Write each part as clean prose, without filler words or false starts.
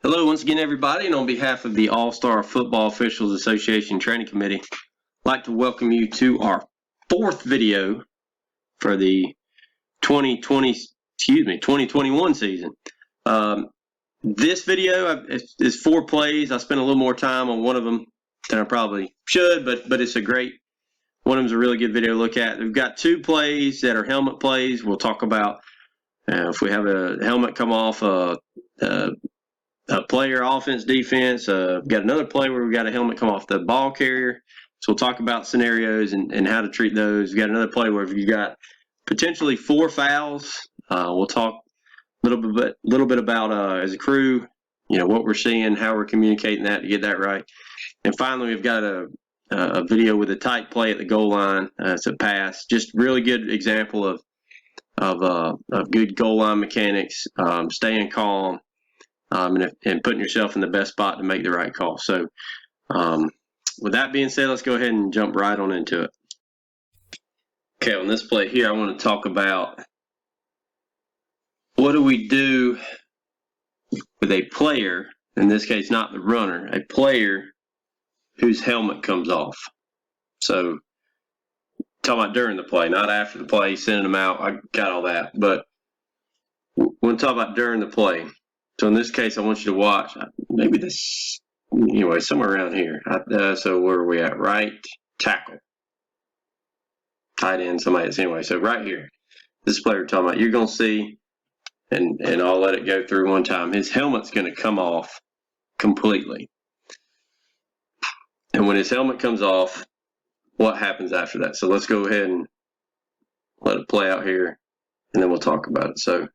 Hello once again, everybody, and on behalf of the All-Star Football Officials Association Training Committee, I'd like to welcome you to our fourth video for the 2021 season. This video is 4 plays. I spent a little more time on one of them than I probably should, but it's a great one. Of them's a really good video to look at. We've got 2 plays that are helmet plays. We'll talk about if we have a helmet come off a player, offense, defense. Got another play where we got a helmet come off the ball carrier. So we'll talk about scenarios and how to treat those. We got another play where you got potentially 4 fouls. We'll talk a little bit about as a crew, what we're seeing, how we're communicating that to get that right. And finally, we've got a video with a tight play at the goal line. It's a pass. Just really good example of good goal line mechanics, staying calm. And putting yourself in the best spot to make the right call. So with that being said, let's go ahead and jump right on into it. Okay, on this play here, I want to talk about what do we do with a player, in this case not the runner, a player whose helmet comes off. So talking about during the play, not after the play, sending them out, I got all that. But we're going to talk about during the play. So in this case, I want you to watch, maybe this, anyway, somewhere around here. So where are we at? Right tackle. Tight end, somebody else. Anyway, so right here, this player we're talking about, you're going to see, and I'll let it go through one time, his helmet's going to come off completely. And when his helmet comes off, what happens after that? So let's go ahead and let it play out here, and then we'll talk about it. So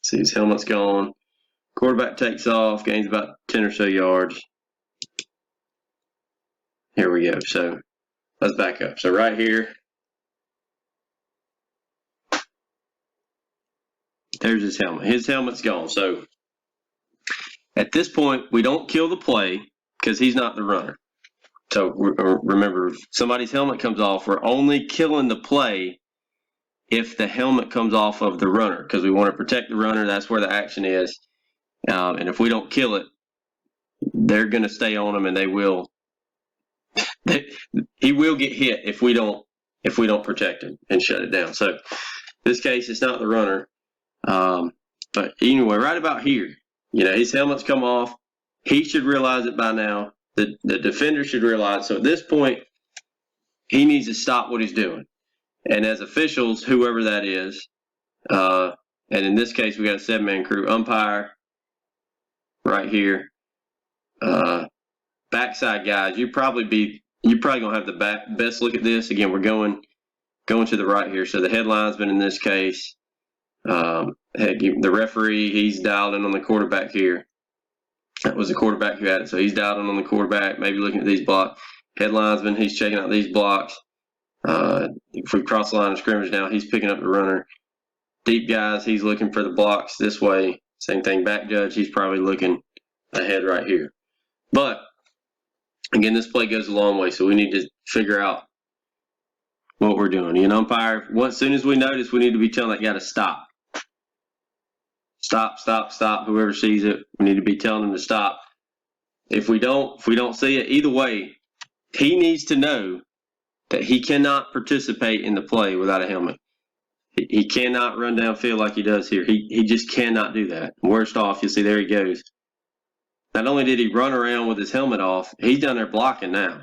see, his helmet's gone. Quarterback takes off, gains about 10 or so yards. Here we go. So let's back up. So right here, there's his helmet. His helmet's gone. So at this point, we don't kill the play because he's not the runner. So remember, if somebody's helmet comes off, we're only killing the play if the helmet comes off of the runner, because we want to protect the runner. That's where the action is. And if we don't kill it, they're going to stay on him, and he will get hit if we don't protect him and shut it down. So in this case, it's not the runner. But anyway, right about here, his helmet's come off. He should realize it by now. The defender should realize. So at this point, he needs to stop what he's doing. And as officials, whoever that is, and in this case, we got a 7-man crew, umpire right here, backside guys. You're probably gonna have the best look at this. Again, we're going to the right here. So the head linesman in this case, the referee, he's dialed in on the quarterback here. That was the quarterback who had it. So he's dialed in on the quarterback, maybe looking at these blocks. Head linesman, he's checking out these blocks. If we cross the line of scrimmage now, he's picking up the runner. Deep guys, he's looking for the blocks this way. Same thing, back judge, he's probably looking ahead right here. But again, this play goes a long way, so we need to figure out what we're doing. Umpire, as soon as we notice, we need to be telling that guy to stop. Stop, stop, stop. Whoever sees it, we need to be telling him to stop. If we don't see it, either way, he needs to know that he cannot participate in the play without a helmet. He cannot run downfield like he does here. He just cannot do that. Worst off, you see there he goes. Not only did he run around with his helmet off, he's down there blocking now.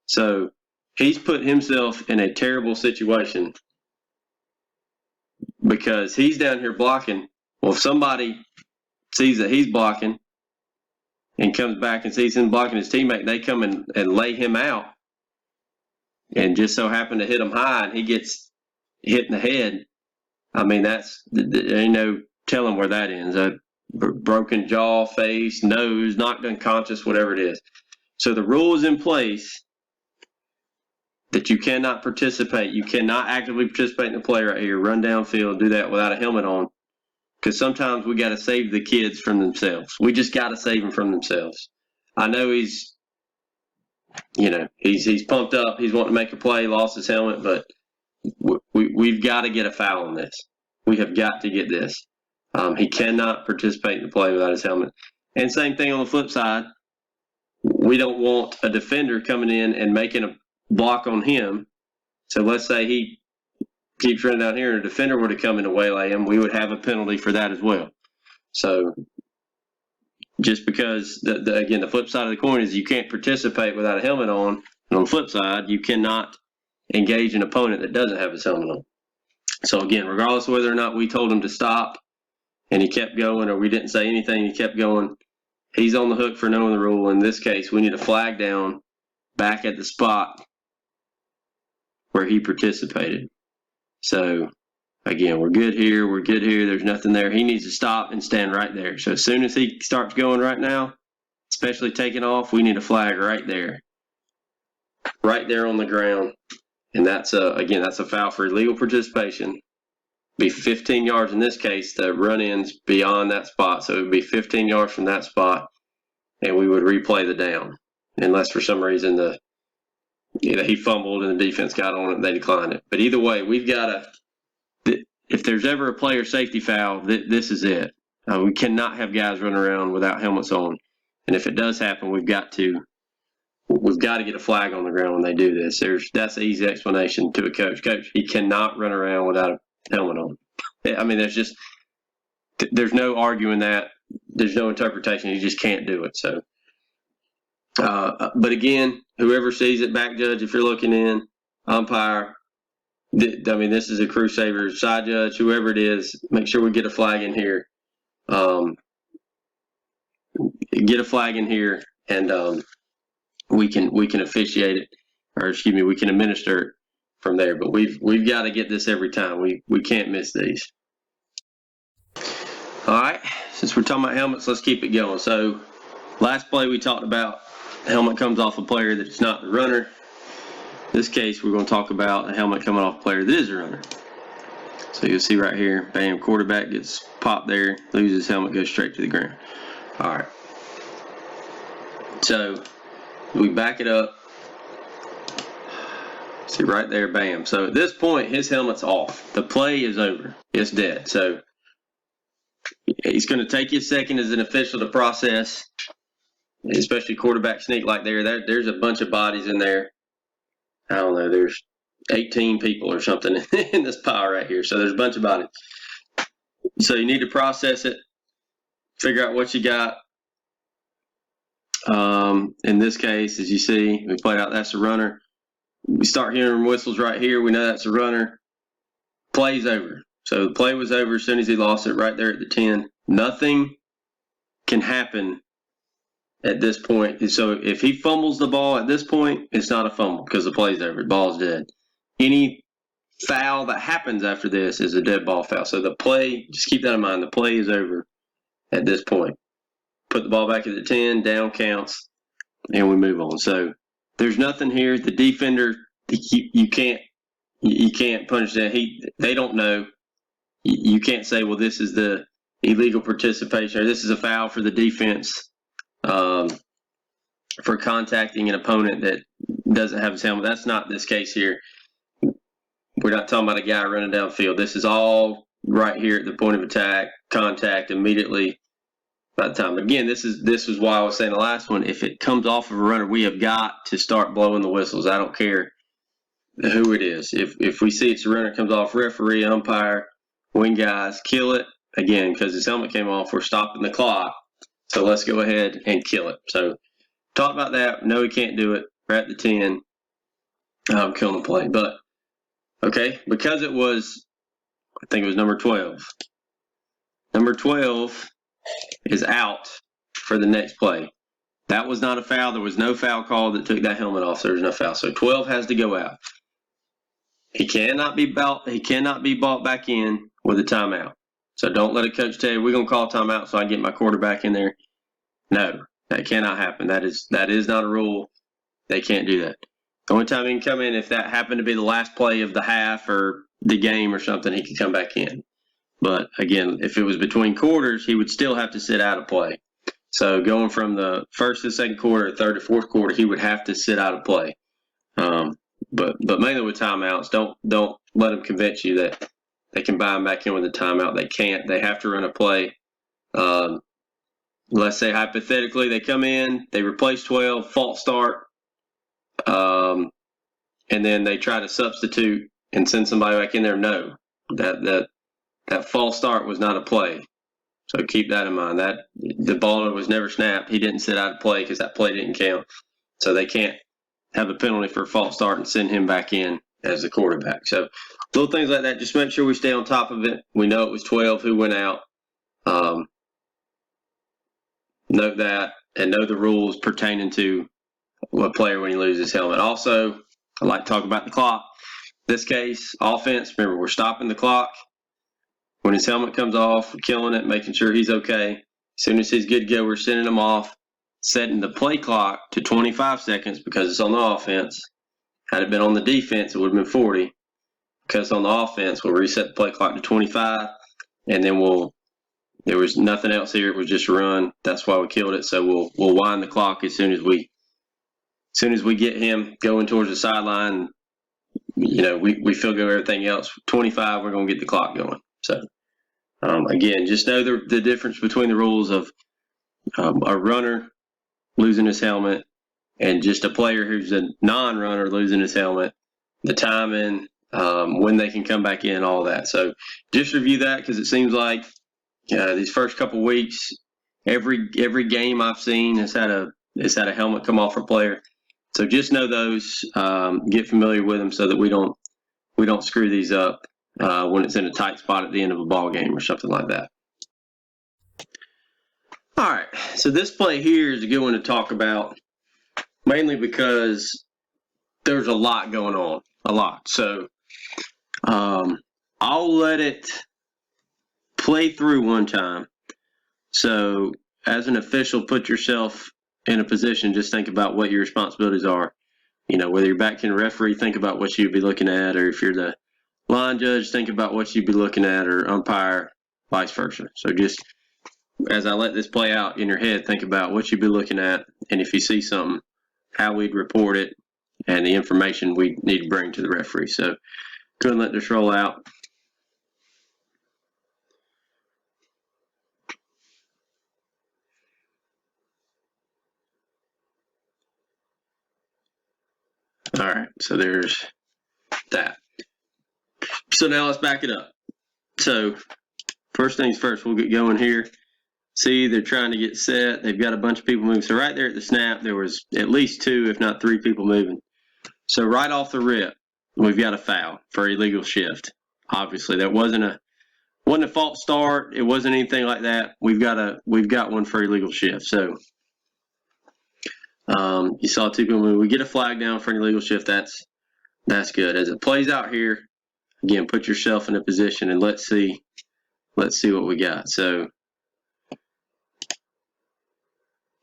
So he's put himself in a terrible situation because he's down here blocking. Well, if somebody sees that he's blocking and comes back and sees him blocking his teammate, they come and lay him out. And just so happen to hit him high, and he gets hit in the head. I mean, there ain't no telling where that ends. A broken jaw, face, nose, knocked unconscious, whatever it is. So the rule is in place that you cannot participate. You cannot actively participate in the play right here. Run downfield, do that without a helmet on. Because sometimes we got to save the kids from themselves. We just got to save them from themselves. I know he's pumped up. He's wanting to make a play, lost his helmet, but we've got to get a foul on this. We have got to get this. He cannot participate in the play without his helmet. And same thing on the flip side. We don't want a defender coming in and making a block on him. So let's say he keeps running down here and a defender were to come in to waylay him, we would have a penalty for that as well. So just because, again, the flip side of the coin is you can't participate without a helmet on. And on the flip side, you cannot engage an opponent that doesn't have his helmet on. So again, regardless of whether or not we told him to stop and he kept going, or we didn't say anything, he kept going, he's on the hook for knowing the rule. In this case, we need a flag down back at the spot where he participated. So again, we're good here. We're good here. There's nothing there. He needs to stop and stand right there. So as soon as he starts going right now, especially taking off, we need a flag right there on the ground. And that's again, that's a foul for illegal participation. Be 15 yards in this case. The run-in's beyond that spot, so it would be 15 yards from that spot, and we would replay the down, unless for some reason he fumbled and the defense got on it and they declined it. But either way, we've got to. If there's ever a player safety foul, this is it. We cannot have guys running around without helmets on, and if it does happen, we've got to get a flag on the ground when they do this. That's an easy explanation to a coach. Coach, he cannot run around without a helmet on. I mean, there's no arguing that. There's no interpretation. You just can't do it. So, but again, whoever sees it, back judge, if you're looking in, umpire, I mean, this is a crew saver, side judge, whoever it is, make sure we get a flag in here. Get a flag in here, and we can officiate it, or excuse me, we can administer it from there. But we've got to get this every time. We can't miss these. All right, since we're talking about helmets, let's keep it going. So last play we talked about helmet comes off a player that's not the runner. In this case, we're going to talk about a helmet coming off a player that is a runner. So you'll see right here, bam, quarterback gets popped there, loses helmet, goes straight to the ground. All right. So we back it up. See right there, bam. So at this point, his helmet's off. The play is over. It's dead. So he's going to take you a second as an official to process, especially quarterback sneak like there's a bunch of bodies in there. I don't know, there's 18 people or something in this pile right here. So there's a bunch of bodies. So you need to process it, figure out what you got. In this case, as you see, we played out, that's a runner. We start hearing whistles right here. We know that's a runner. Play's over. So the play was over as soon as he lost it right there at the 10. Nothing can happen at this point. So if he fumbles the ball at this point, it's not a fumble because the play's over. The ball's dead. Any foul that happens after this is a dead ball foul. So the play, just keep that in mind, the play is over at this point. Put the ball back at the 10, down counts, and we move on. So there's nothing here. The defender, you can't punish that. They don't know. You can't say, well, this is the illegal participation, or this is a foul for the defense for contacting an opponent that doesn't have his helmet. That's not this case here. We're not talking about a guy running downfield. This is all right here at the point of attack, contact immediately by the time. Again, this is why I was saying the last one, if it comes off of a runner, we have got to start blowing the whistles. I don't care who it is. If we see it's a runner, comes off, referee, umpire, wing guys, kill it. Again, because his helmet came off, we're stopping the clock. So let's go ahead and kill it. So talk about that. No, he can't do it. We're at the 10. I'm killing the play. But, okay, because it was, I think it was number 12. Number 12 is out for the next play. That was not a foul. There was no foul call that took that helmet off. So there's no foul. So 12 has to go out. He cannot be brought back in with a timeout. So don't let a coach tell you, we're going to call timeout so I get my quarterback in there. No, that cannot happen. That is not a rule. They can't do that. The only time he can come in, if that happened to be the last play of the half or the game or something, he could come back in. But again, if it was between quarters, he would still have to sit out of play. So going from the first to the second quarter, third to fourth quarter, he would have to sit out of play. But mainly with timeouts, don't let them convince you that they can buy them back in with a timeout. They can't. They have to run a play. Let's say hypothetically they come in, they replace 12, false start, and then they try to substitute and send somebody back in there. No, that false start was not a play. So keep that in mind. That the ball was never snapped. He didn't sit out of play because that play didn't count. So they can't have a penalty for a false start and send him back in as the quarterback. So little things like that, just make sure we stay on top of it. We know it was 12 who went out. Note that and know the rules pertaining to a player when he loses his helmet. Also, I like to talk about the clock. In this case, offense, remember, we're stopping the clock. When his helmet comes off, we're killing it, making sure he's okay. As soon as he's good to go, we're sending him off, setting the play clock to 25 seconds because it's on the offense. Had it been on the defense, it would have been 40. Because on the offense, we'll reset the play clock to 25, and then there was nothing else here. It was just a run. That's why we killed it. So we'll wind the clock as soon as we get him going towards the sideline. You know, we feel good with everything else. 25, we're going to get the clock going. So again, just know the difference between the rules of a runner losing his helmet and just a player who's a non-runner losing his helmet, the timing, when they can come back in, all that. So just review that because it seems like these first couple weeks, every game I've seen has had a helmet come off for a player. So just know those, get familiar with them so that we don't screw these up when it's in a tight spot at the end of a ball game or something like that. All right, so this play here is a good one to talk about, mainly because there's a lot going on, a lot. So I'll let it play through one time. So as an official, put yourself in a position, just think about what your responsibilities are. You know, whether you're back in a referee, think about what you'd be looking at, or if you're the line judge, think about what you'd be looking at, or umpire, vice versa. So just as I let this play out in your head, think about what you'd be looking at, and if you see something, how we'd report it, and the information we need to bring to the referee. So go ahead and let this roll out. All right, so there's that. So now let's back it up. So first things first, we'll get going here. See, they're trying to get set. They've got a bunch of people moving. So right there at the snap, there was at least 2, if not 3 people moving. So right off the rip, we've got a foul for illegal shift. Obviously, that wasn't a false start. It wasn't anything like that. We've got one for illegal shift. So you saw 2 people move. We get a flag down for an illegal shift. That's good. As it plays out here, again, put yourself in a position and let's see what we got. So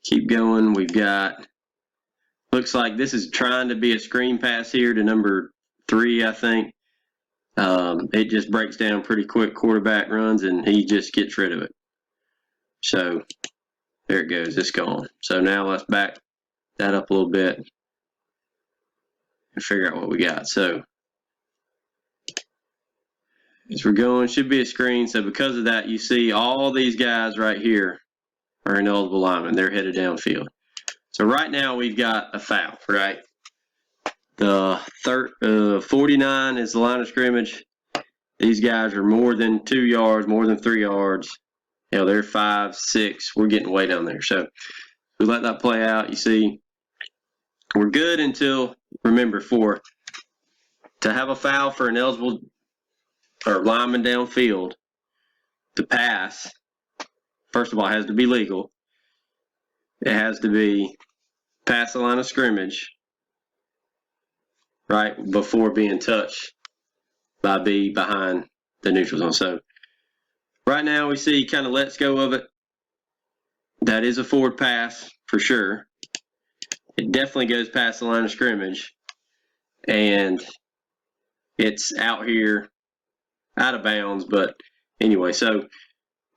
keep going. We've got, looks like this is trying to be a screen pass here to number 3, I think. It just breaks down pretty quick. Quarterback runs and he just gets rid of it. So there it goes. It's gone. So now let's back that up a little bit and figure out what we got. So as we're going, should be a screen. So because of that, you see all these guys right here are ineligible linemen. They're headed downfield. So right now we've got a foul, right? The 49 is the line of scrimmage. These guys are more than 2 yards, more than 3 yards. You know, they're 5, 6. We're getting way down there. So we let that play out. You see, we're good until, remember, to have a foul for an eligible or lineman downfield, the pass, first of all, has to be legal. It has to be past the line of scrimmage, right, before being touched by B behind the neutral zone. So right now we see he kind of lets go of it. That is a forward pass for sure. It definitely goes past the line of scrimmage. And it's out here, out of bounds. But anyway, so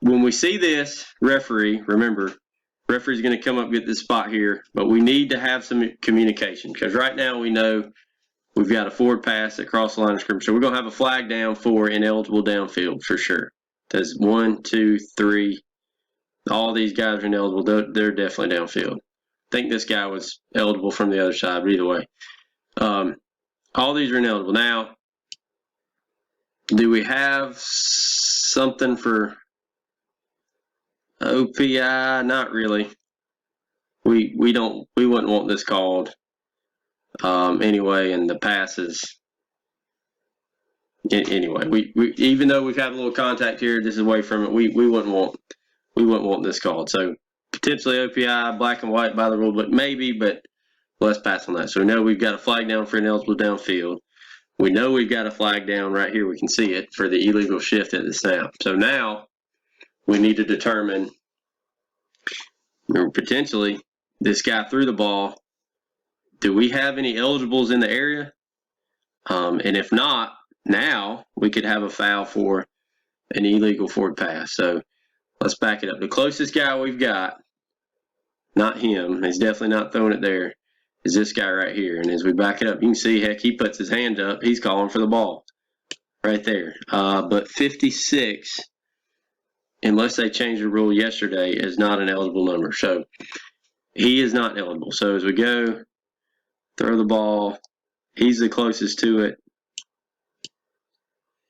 when we see this, referee, remember, referee's going to come up, get this spot here. But we need to have some communication because right now we know we've got a forward pass across the line of scrimmage. So we're going to have a flag down for ineligible downfield for sure. There's 1, 2, 3. All these guys are ineligible. They're definitely downfield. I think this guy was eligible from the other side, but either way. All these are ineligible. Now, do we have something for OPI? Not really. We wouldn't want this called anyway, and the passes. Anyway, we even though we've had a little contact here, this is away from it. We wouldn't want this called. So potentially OPI, black and white by the rule, but maybe. But let's pass on that. So we know we've got a flag down for ineligible downfield. We know we've got a flag down right here. We can see it for the illegal shift at the snap. So now we need to determine, or potentially, this guy threw the ball. Do we have any eligibles in the area? And if not, now we could have a foul for an illegal forward pass. So let's back it up. The closest guy we've got, not him, he's definitely not throwing it there, is this guy right here. And as we back it up, you can see, heck, he puts his hand up. He's calling for the ball right there. But 56, unless they changed the rule yesterday, is not an eligible number. So he is not eligible. So as we go, throw the ball, he's the closest to it.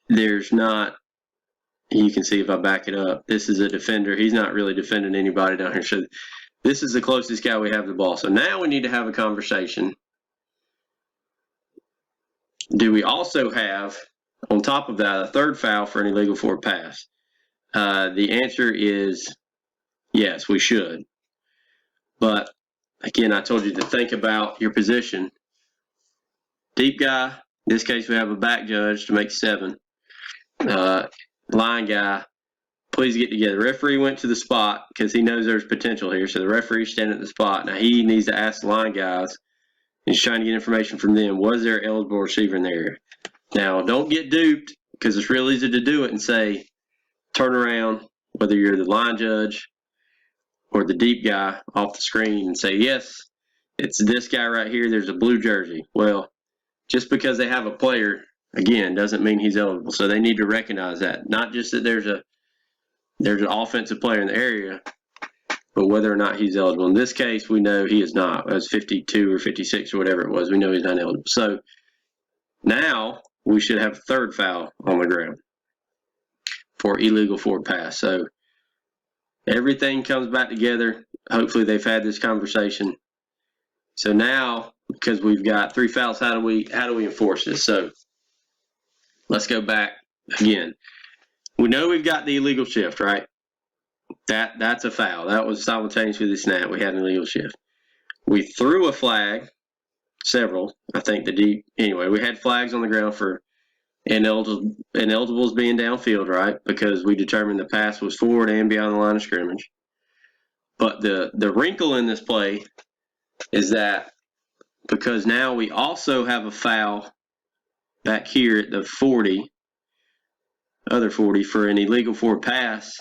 There's not, you can see if I back it up, this is a defender. He's not really defending anybody down here. So this is the closest guy we have to the ball. So now we need to have a conversation. Do we also have, on top of that, a third foul for an illegal forward pass? The answer is yes, we should. But again, I told you to think about your position. Deep guy, in this case we have a back judge to make 7. Line guy, please get together. Referee went to the spot because he knows there's potential here. So the referee's standing at the spot. Now he needs to ask the line guys. He's trying to get information from them. Was there an eligible receiver in the area? Now don't get duped, because it's real easy to do it and say, turn around, whether you're the line judge or the deep guy off the screen, and say, yes, it's this guy right here. There's a blue jersey. Well, just because they have a player, again, doesn't mean he's eligible. So they need to recognize that. Not just that there's an offensive player in the area, but whether or not he's eligible. In this case, we know he is not. It was 52 or 56 or whatever it was. We know he's not eligible. So now we should have a third foul on the ground for illegal forward pass. So everything comes back together. Hopefully they've had this conversation. So now, because we've got 3 fouls, how do we enforce this? So let's go back again. We know we've got the illegal shift, right? That's a foul. That was simultaneous with the snap. We had an illegal shift. We threw a flag, several. I think anyway, we had flags on the ground for ineligibles being downfield, right? Because we determined the pass was forward and beyond the line of scrimmage. But the wrinkle in this play is that because now we also have a foul back here at the 40, other 40, for an illegal forward pass,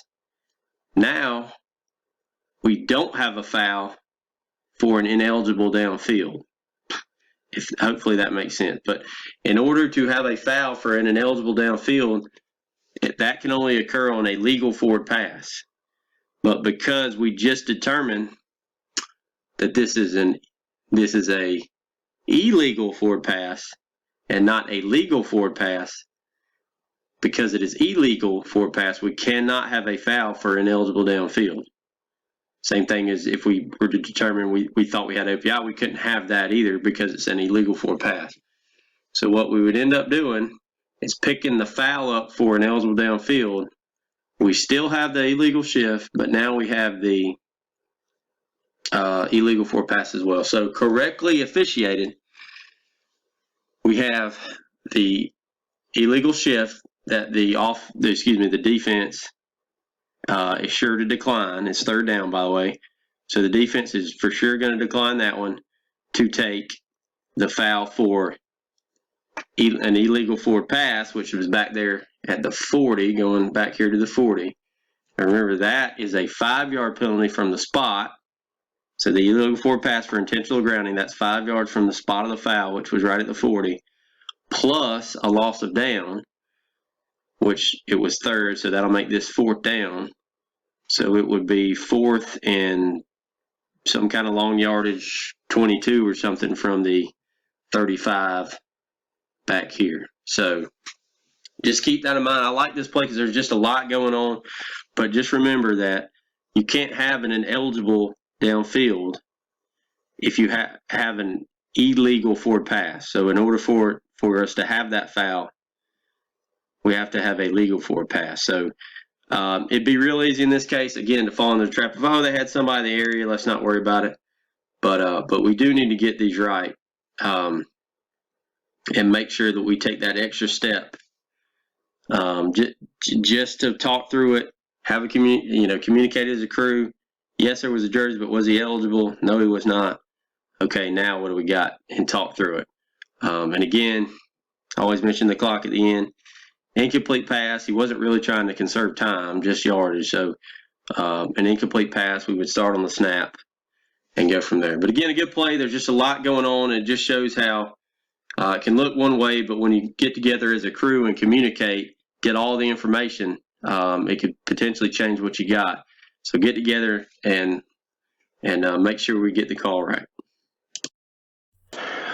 now we don't have a foul for an ineligible downfield. Hopefully that makes sense. But in order to have a foul for an ineligible downfield, that can only occur on a legal forward pass. But because we just determined that this is a illegal forward pass and not a legal forward pass, because it is illegal forward pass, we cannot have a foul for ineligible downfield. Same thing as if we were to determine we thought we had OPI, we couldn't have that either because it's an illegal forward pass. So what we would end up doing is picking the foul up for an eligible downfield. We still have the illegal shift, but now we have the illegal forward pass as well. So correctly officiated, we have the illegal shift that the defense is sure to decline. It's third down, by the way. So the defense is for sure going to decline that one to take the foul for an illegal forward pass, which was back there at the 40, going back here to the 40. And remember, that is a 5-yard penalty from the spot. So the illegal forward pass for intentional grounding, that's 5 yards from the spot of the foul, which was right at the 40. plus a loss of down, which it was third, so that'll make this 4th down. So it would be 4th and some kind of long yardage, 22 or something from the 35 back here. So just keep that in mind. I like this play because there's just a lot going on, but just remember that you can't have an ineligible downfield if you have an illegal forward pass. So in order for us to have that foul, we have to have a legal forward pass. So it'd be real easy in this case, again, to fall into the trap of, oh, they had somebody in the area, let's not worry about it. But we do need to get these right and make sure that we take that extra step just to talk through it, have a communicate as a crew. Yes, there was a jersey, but was he eligible? No, he was not. Okay, now what do we got? And talk through it. And again, I always mention the clock at the end. Incomplete pass. He wasn't really trying to conserve time, just yardage. So an incomplete pass, we would start on the snap and go from there. But again, a good play. There's just a lot going on. It just shows how it can look one way, but when you get together as a crew and communicate, get all the information, it could potentially change what you got. So get together and make sure we get the call right.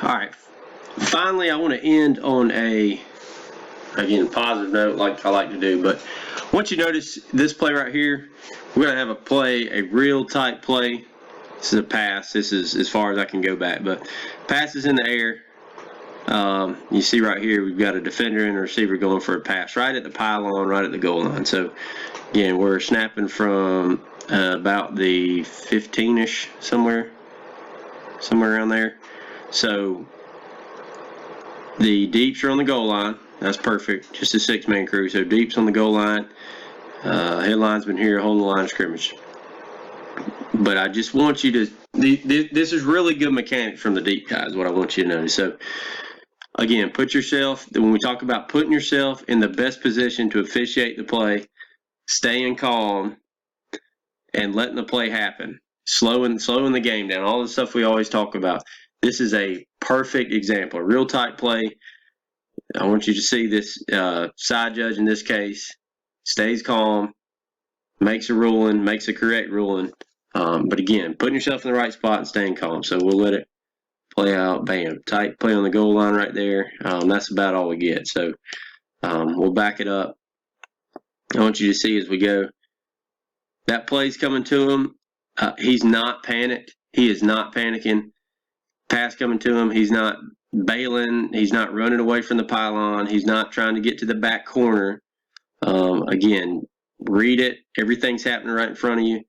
All right. Finally, I want to end on a positive note, like I like to do. But once you notice this play right here, we're going to have a real tight play. This is a pass. This is as far as I can go back. But pass is in the air. You see right here, we've got a defender and a receiver going for a pass right at the pylon, right at the goal line. So, again, we're snapping from about the 15-ish, somewhere around there. So, the deeps are on the goal line. That's perfect. Just a 6-man crew. So, deeps on the goal line. Headlinesman here holding the line of scrimmage. But I just want you to this is really good mechanics from the deep guys, what I want you to notice. So, again, when we talk about putting yourself in the best position to officiate the play, staying calm, and letting the play happen, slowing the game down, all the stuff we always talk about. This is a perfect example, a real tight play. I want you to see this side judge in this case stays calm, makes a correct ruling. But again, putting yourself in the right spot and staying calm. So we'll let it play out. Bam. Tight play on the goal line right there. That's about all we get. So we'll back it up. I want you to see as we go. That play's coming to him. He's not panicked. He is not panicking. Pass coming to him. He's not bailing. He's not running away from the pylon. He's not trying to get to the back corner. Again, read it. Everything's happening right in front of you.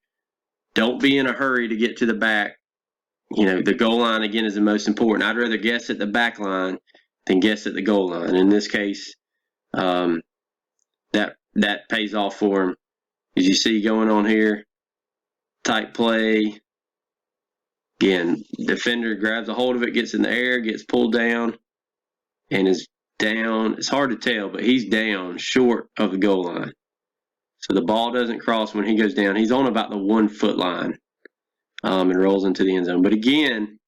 Don't be in a hurry to get to the back. The goal line, again, is the most important. I'd rather guess at the back line than guess at the goal line. In this case, that pays off for him. As you see going on here, tight play. Again, defender grabs a hold of it, gets in the air, gets pulled down, and is down. It's hard to tell, but he's down short of the goal line. So the ball doesn't cross when he goes down. He's on about the 1 foot line and rolls into the end zone. But again,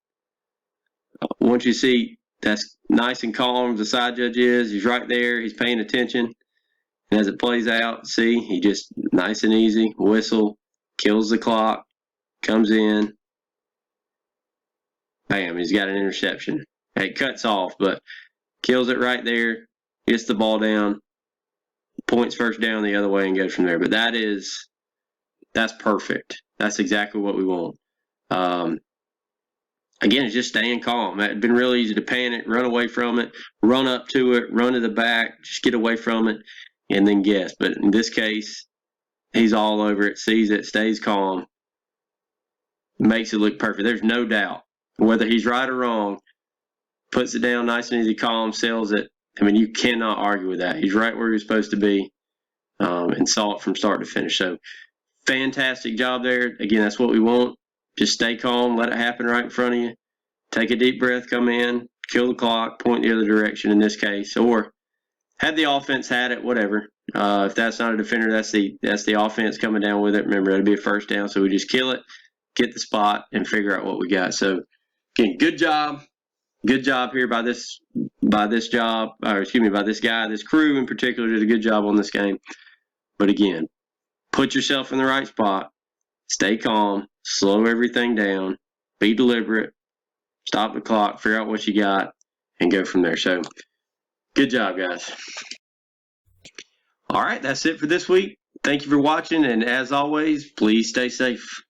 once you see that's nice and calm, the side judge he's right there. He's paying attention. And as it plays out, see, he just nice and easy, whistle, kills the clock, comes in. Bam, he's got an interception. It cuts off, but kills it right there, gets the ball down, points first down the other way and goes from there. But that's perfect. That's exactly what we want. Again, it's just staying calm. It'd been real easy to panic, run away from it, run up to it, run to the back, just get away from it, and then guess. But in this case, he's all over it, sees it, stays calm, makes it look perfect. There's no doubt. Whether he's right or wrong, puts it down nice and easy, calm, sells it. I mean, you cannot argue with that. He's right where he's supposed to be and saw it from start to finish. So, fantastic job there. Again, that's what we want. Just stay calm, let it happen right in front of you. Take a deep breath, come in, kill the clock, point the other direction in this case. Or had the offense had it, whatever. If that's not a defender, that's the offense coming down with it. Remember, it'll be a first down, so we just kill it, get the spot, and figure out what we got. So, again, good job. good job here by this job, or excuse me, by this guy. This crew in particular did a good job on this game. But again, put yourself in the right spot. Stay calm. Slow everything down. Be deliberate. Stop the clock. Figure out what you got, and go from there. So, good job, guys. All right, that's it for this week. Thank you for watching, and as always, please stay safe.